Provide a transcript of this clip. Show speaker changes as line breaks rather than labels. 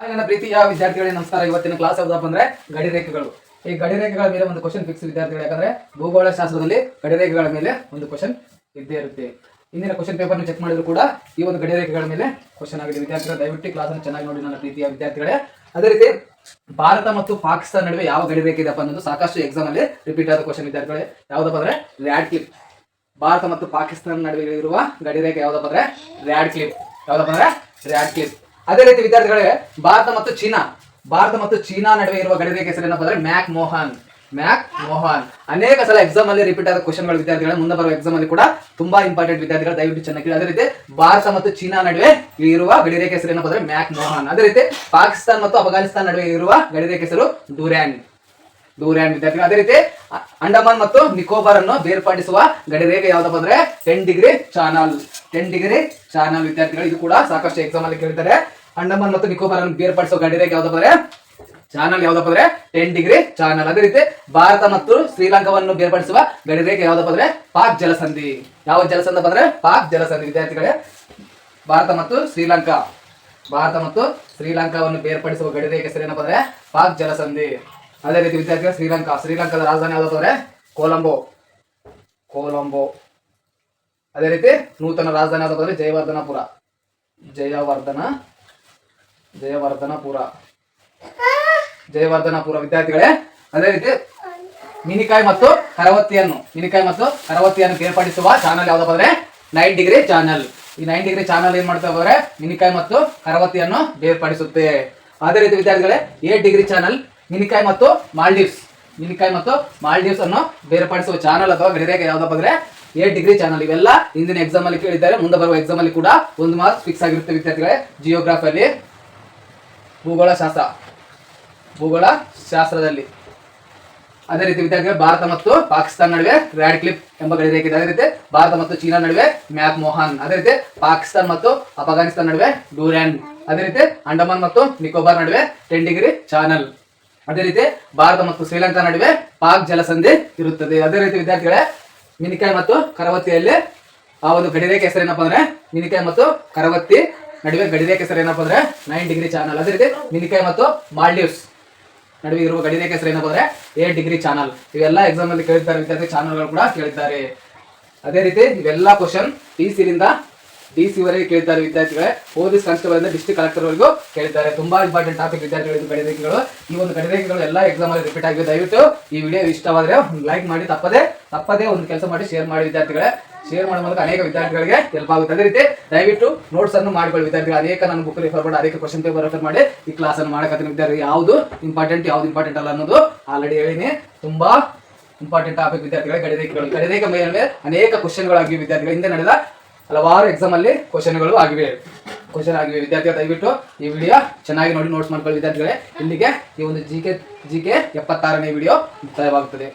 ನನ್ನ ಪ್ರೀತಿಯ ವಿದ್ಯಾರ್ಥಿಗಳೇ ನಮಸ್ಕಾರ. ಇವತ್ತಿನ ಕ್ಲಾಸ್ ಯಾವುದಪ್ಪ ಅಂದ್ರೆ ಗಡಿರೇಖೆಗಳು. ಈ ಗಡಿರೇಖೆಗಳ ಮೇಲೆ ಒಂದು ಕ್ವಶನ್ ಫಿಕ್ಸ್ ವಿದ್ಯಾರ್ಥಿಗಳು. ಯಾಕಂದ್ರೆ ಭೂಗೋಳ ಶಾಸ್ತ್ರದಲ್ಲಿ ಗಡಿರೇಖೆಗಳ ಮೇಲೆ ಒಂದು ಕ್ವಶನ್ ಇದ್ದೇ ಇರುತ್ತೆ. ಇಂದಿನ ಕ್ವಶನ್ ಪೇಪರ್ನ ಚೆಕ್ ಮಾಡಿದ್ರು ಕೂಡ ಈ ಒಂದು ಗಡಿರೇಖೆಗಳ ಮೇಲೆ ಕ್ವಶನ್ ಆಗಿದೆ ವಿದ್ಯಾರ್ಥಿಗಳು. ದಯವಿಟ್ಟು ಕ್ಲಾಸ್ ಅನ್ನು ಚೆನ್ನಾಗಿ ನೋಡಿ ನನ್ನ ಪ್ರೀತಿಯ ವಿದ್ಯಾರ್ಥಿಗಳೇ. ಅದೇ ರೀತಿ ಭಾರತ ಮತ್ತು ಪಾಕಿಸ್ತಾನ ನಡುವೆ ಯಾವ ಗಡಿರೇಖೆ ಇದೆಪ್ಪ ಅನ್ನೋದು ಸಾಕಷ್ಟು ಎಕ್ಸಾಮ್ ಅಲ್ಲಿ ರಿಪೀಟ್ ಆದ ಕ್ವಶನ್ ವಿದ್ಯಾರ್ಥಿಗಳೇ. ಯಾವ್ದಪ್ಪ ಅಂದ್ರೆ ರ್ಯಾಡ್ ಕ್ಲಿಪ್. ಭಾರತ ಮತ್ತು ಪಾಕಿಸ್ತಾನ ನಡುವೆ ಇರುವ ಗಡಿರೇಖೆ ಯಾವ್ದಪ್ಪ ಅಂದ್ರೆ ರ್ಯಾಡ್ ಕ್ಲಿಪ್. ಯಾವ್ದಪ್ಪ ಅಂದ್ರೆ ರ್ಯಾಡ್ ಕ್ಲಿಪ್. ಅದೇ ರೀತಿ ವಿದ್ಯಾರ್ಥಿಗಳೇ ಭಾರತ ಮತ್ತು ಚೀನಾ ನಡುವೆ ಇರುವ ಗಡಿರೇಖೆ ಹೆಸರು ಏನಪ್ಪ ಅಂದ್ರೆ ಮ್ಯಾಕ್ ಮೋಹನ್. ಅನೇಕ ಸಲ ಎಕ್ಸಾಮ್ ಅಲ್ಲಿ ರಿಪೀಟ್ ಆದ ಕ್ವಶನ್ಗಳು ವಿದ್ಯಾರ್ಥಿಗಳ ಮುಂದೆ ಬರುವ ಎಕ್ಸಾಮ್ ಅಲ್ಲಿ ಕೂಡ ತುಂಬಾ ಇಂಪಾರ್ಟೆಂಟ್ ವಿದ್ಯಾರ್ಥಿಗಳು. ದಯವಿಟ್ಟು ಚೆನ್ನಾಗಿ. ಅದೇ ರೀತಿ ಭಾರತ ಮತ್ತು ಚೀನಾ ನಡುವೆ ಇರುವ ಗಡಿರೇಖೆ ಹೆಸರು ಏನಪ್ಪ ಅಂದ್ರೆ ಮ್ಯಾಕ್ ಮೋಹನ್. ಅದೇ ರೀತಿ ಪಾಕಿಸ್ತಾನ ಮತ್ತು ಅಫ್ಘಾನಿಸ್ತಾನ ನಡುವೆ ಇರುವ ಗಡಿರೇಖೆ ಹೆಸರು ಡೂರ್ಯಾನ್ ವಿದ್ಯಾರ್ಥಿಗಳು. ಅದೇ ರೀತಿ ಅಂಡಮಾನ್ ಮತ್ತು ನಿಕೋಬಾರ್ ಅನ್ನು ಬೇರ್ಪಡಿಸುವ ಗಡಿರೇಖೆ ಯಾವ್ದಪ್ಪ ಅಂದ್ರೆ 10 ಡಿಗ್ರಿ ಚಾನಲ್ ವಿದ್ಯಾರ್ಥಿಗಳು. ಇದು ಕೂಡ ಸಾಕಷ್ಟು ಎಕ್ಸಾಮ್ ಅಲ್ಲಿ ಕೇಳ್ತಾರೆ. ಅಂಡಮಾನ್ ಮತ್ತು ನಿಕೋಬಾರ್ ಅನ್ನು ಬೇರ್ಪಡಿಸುವ ಗಡಿರೇಖೆ ಯಾವ್ದಪ್ಪ ಅಂದ್ರೆ ಚಾನಲ್ ಯಾವ್ದಪ್ಪ ಅಂದ್ರೆ 10 ಡಿಗ್ರಿ ಚಾನಲ್. ಅದೇ ರೀತಿ ಭಾರತ ಮತ್ತು ಶ್ರೀಲಂಕಾವನ್ನು ಬೇರ್ಪಡಿಸುವ ಗಡಿರೇಖೆ ಯಾವ್ದಪ್ಪ ಅಂದ್ರೆ ಪಾಕ್ ಜಲಸಂಧಿ. ಯಾವ ಜಲಸಂಧಿ ಅಂದ್ರೆ ಪಾಕ್ ಜಲಸಂಧಿ ವಿದ್ಯಾರ್ಥಿಗಳೇ. ಭಾರತ ಮತ್ತು ಶ್ರೀಲಂಕಾವನ್ನು ಬೇರ್ಪಡಿಸುವ ಗಡಿರೇಖೆ ಹೆಸರು ಏನಪ್ಪ ಅಂದ್ರೆ ಪಾಕ್ ಜಲಸಂಧಿ. ಅದೇ ರೀತಿ ವಿದ್ಯಾರ್ಥಿಗಳು ಶ್ರೀಲಂಕಾದ ರಾಜಧಾನಿ ಯಾವ್ದಪ್ಪ ಅಂದ್ರೆ ಕೊಲಂಬೋ. ಅದೇ ರೀತಿ ನೂತನ ರಾಜಧಾನಿ ಯಾವ್ದಪ್ಪ ಅಂದ್ರೆ ಜಯವರ್ಧನಪುರ ವಿದ್ಯಾರ್ಥಿಗಳೇ. ಅದೇ ರೀತಿ ಮಿನಿಕಾಯ್ ಮತ್ತು ಕರವತ್ತಿಯನ್ನು ಬೇರ್ಪಡಿಸುವ ಚಾನಲ್ ಯಾವ್ದಪ್ಪ ಅಂದ್ರೆ 9 ಡಿಗ್ರಿ ಚಾನಲ್. ಈ 9 ಡಿಗ್ರಿ ಚಾನಲ್ ಏನ್ ಮಾಡ್ತಾ ಹೋದ್ರೆ ಮಿನಿಕಾಯ್ ಮತ್ತು ಕರವತ್ತಿಯನ್ನು ಬೇರ್ಪಡಿಸುತ್ತೆ. ಅದೇ ರೀತಿ ವಿದ್ಯಾರ್ಥಿಗಳೇ 8 ಡಿಗ್ರಿ ಚಾನಲ್ ಮಿನಿಕಾಯ್ ಮತ್ತು ಮಾಲ್ಡೀವ್ಸ್ ಅನ್ನು ಬೇರ್ಪಡಿಸುವ ಚಾನಲ್ ಅಥವಾ ಗಡಿರೇಖೆ ಯಾವ್ದಪ್ಪ ಅಂದ್ರೆ 8 ಡಿಗ್ರಿ ಚಾನಲ್. ಇವೆಲ್ಲ ಇಂದಿನ ಎಕ್ಸಾಮ್ ಅಲ್ಲಿ ಕೇಳಿದ್ದಾರೆ. ಮುಂದೆ ಬರುವ ಎಕ್ಸಾಮ್ ಅಲ್ಲಿ ಕೂಡ 1 ಮಾರ್ಕ್ಸ್ ಫಿಕ್ಸ್ ಆಗಿರುತ್ತೆ ವಿದ್ಯಾರ್ಥಿಗಳೇ. ಜಿಯೋಗ್ರಫಿಯಲ್ಲಿ ಭೂಗೋಳ ಶಾಸ್ತ್ರದಲ್ಲಿ. ಅದೇ ರೀತಿ ವಿದ್ಯಾರ್ಥಿಗಳು ಭಾರತ ಮತ್ತು ಪಾಕಿಸ್ತಾನ ನಡುವೆ ರ್ಯಾಡ್ ಕ್ಲಿಪ್ ಎಂಬ ಗಡಿರೇಖೆ ಇದೆ. ಅದೇ ರೀತಿ ಭಾರತ ಮತ್ತು ಚೀನಾ ನಡುವೆ ಮ್ಯಾಕ್ ಮೋಹನ್. ಅದೇ ರೀತಿ ಪಾಕಿಸ್ತಾನ ಮತ್ತು ಅಫ್ಘಾನಿಸ್ತಾನ ನಡುವೆ ಡೂರ್ಯಾನ್. ಅದೇ ರೀತಿ ಅಂಡಮಾನ್ ಮತ್ತು ನಿಕೋಬಾರ್ ನಡುವೆ 10 ಡಿಗ್ರಿ ಚಾನಲ್. ಅದೇ ರೀತಿ ಭಾರತ ಮತ್ತು ಶ್ರೀಲಂಕಾ ನಡುವೆ ಪಾಕ್ ಜಲಸಂಧಿ ಇರುತ್ತದೆ. ಅದೇ ರೀತಿ ವಿದ್ಯಾರ್ಥಿಗಳೇ ಮಿನಿಕಾಯ್ ಮತ್ತು ಕರವತ್ತಿಯಲ್ಲಿ ಆ ಒಂದು ಗಡಿರೇಖೆ ಹೆಸರು ಏನಪ್ಪ ಅಂದ್ರೆ ಮಿನಿಕಾಯ್ ಮತ್ತು ಕರವತ್ತಿ ನಡುವೆ ಗಡಿರೇಖೆ ಹೆಸರು ಏನಪ್ಪ ಅಂದ್ರೆ 9 ಡಿಗ್ರಿ ಚಾನಲ್. ಅದೇ ರೀತಿ ಮಿನಿಕಾಯ್ ಮತ್ತು ಮಾಲ್ಡೀವ್ಸ್ ನಡುವೆ ಇರುವ ಗಡಿರೇಖೆ ಹೆಸರು ಏನಪ್ಪ ಅಂದ್ರೆ 8 ಡಿಗ್ರಿ ಚಾನಲ್. ಇವೆಲ್ಲ ಎಕ್ಸಾಮ್ ಅಲ್ಲಿ ಕೇಳಿದ್ದಾರೆ ವಿದ್ಯಾರ್ಥಿ. ಚಾನಲ್ಗಳು ಕೂಡ ಕೇಳಿದ್ದಾರೆ. ಅದೇ ರೀತಿ ಇವೆಲ್ಲ ಕ್ವಶನ್ DC ವರೆಗೆ ಕೇಳಿದ್ದಾರೆ ವಿದ್ಯಾರ್ಥಿಗಳೇ. ಪೊಲೀಸ್ ಕಾನ್ಸ್ಟೇಬಲ್ ಇಂದ ಡಿಸ್ಟ್ರಿಕ್ಟ್ ಕಲೆಕ್ಟರ್ ವರೆಗೂ ಕೇಳಿದ್ದಾರೆ. ತುಂಬಾ ಇಂಪಾರ್ಟೆಂಟ್ ಟಾಪಿಕ್ ವಿದ್ಯಾರ್ಥಿಗಳು ಇದು ಗಡಿರೇಖೆಗಳು. ಈ ಒಂದು ಗಡಿರೇಖೆಗಳು ಎಲ್ಲ ಎಕ್ಸಾಮ್ ಅಲ್ಲಿ ರಿಪೀಟ್ ಆಗಿದೆ. ದಯವಿಟ್ಟು ಈ ವಿಡಿಯೋ ಇಷ್ಟವಾದ್ರೆ ಲೈಕ್ ಮಾಡಿ, ತಪ್ಪದೇ ಒಂದು ಕೆಲಸ ಮಾಡಿ ಶೇರ್ ಮಾಡಿ ವಿದ್ಯಾರ್ಥಿಗಳೇ. ಶೇರ್ ಮಾಡೋ ಮೂಲಕ ಅನೇಕ ವಿದ್ಯಾರ್ಥಿಗಳಿಗೆ ಹೆಲ್ಪ್ ಆಗುತ್ತೆ. ಅದೇ ರೀತಿ ದಯವಿಟ್ಟು ನೋಟ್ಸ್ ಅನ್ನು ಮಾಡಿಕೊಳ್ಳಿ ವಿದ್ಯಾರ್ಥಿಗಳು. ಅನೇಕ ನಾನು ಬುಕ್ ರೆಫರ್ ಮಾಡಿ ಅನೇಕ ಕ್ವಶನ್ ಪೇಪರ್ ರೆಫರ್ ಮಾಡಿ ಈ ಕ್ಲಾಸ್ ಅನ್ನು ಮಾಡಕತ್ತೀನಿ ವಿದ್ಯಾರ್ಥಿ. ಯಾವ್ದು ಇಂಪಾರ್ಟೆಂಟ್ ಅಲ್ಲ ಅನ್ನೋದು ಆಲ್ರೆಡಿ ಹೇಳಿನಿ. ತುಂಬಾ ಇಂಪಾರ್ಟೆಂಟ್ ಟಾಪಿಕ್ ವಿದ್ಯಾರ್ಥಿಗಳೇ ಗಡಿರೇಖೆ ಮೇಲೆ ಅನೇಕ ಕ್ವಶನ್ಗಳಾಗಿವೆ ವಿದ್ಯಾರ್ಥಿಗಳು. ಹಿಂದೆ ನಡೆದ ಹಲವಾರು ಎಕ್ಸಾಮ್ ಅಲ್ಲಿ ಕ್ವಶನ್ ಆಗಿವೆ ವಿದ್ಯಾರ್ಥಿಗಳು. ದಯವಿಟ್ಟು ಈ ವಿಡಿಯೋ ಚೆನ್ನಾಗಿ ನೋಡಿ ನೋಟ್ಸ್ ಮಾಡ್ಕೊಳ್ಳಿ ವಿದ್ಯಾರ್ಥಿಗಳೇ. ಇಲ್ಲಿಗೆ ಈ ಒಂದು GK 76ನೇ ವಿಡಿಯೋ ಮುಕ್ತಾಯವಾಗುತ್ತದೆ.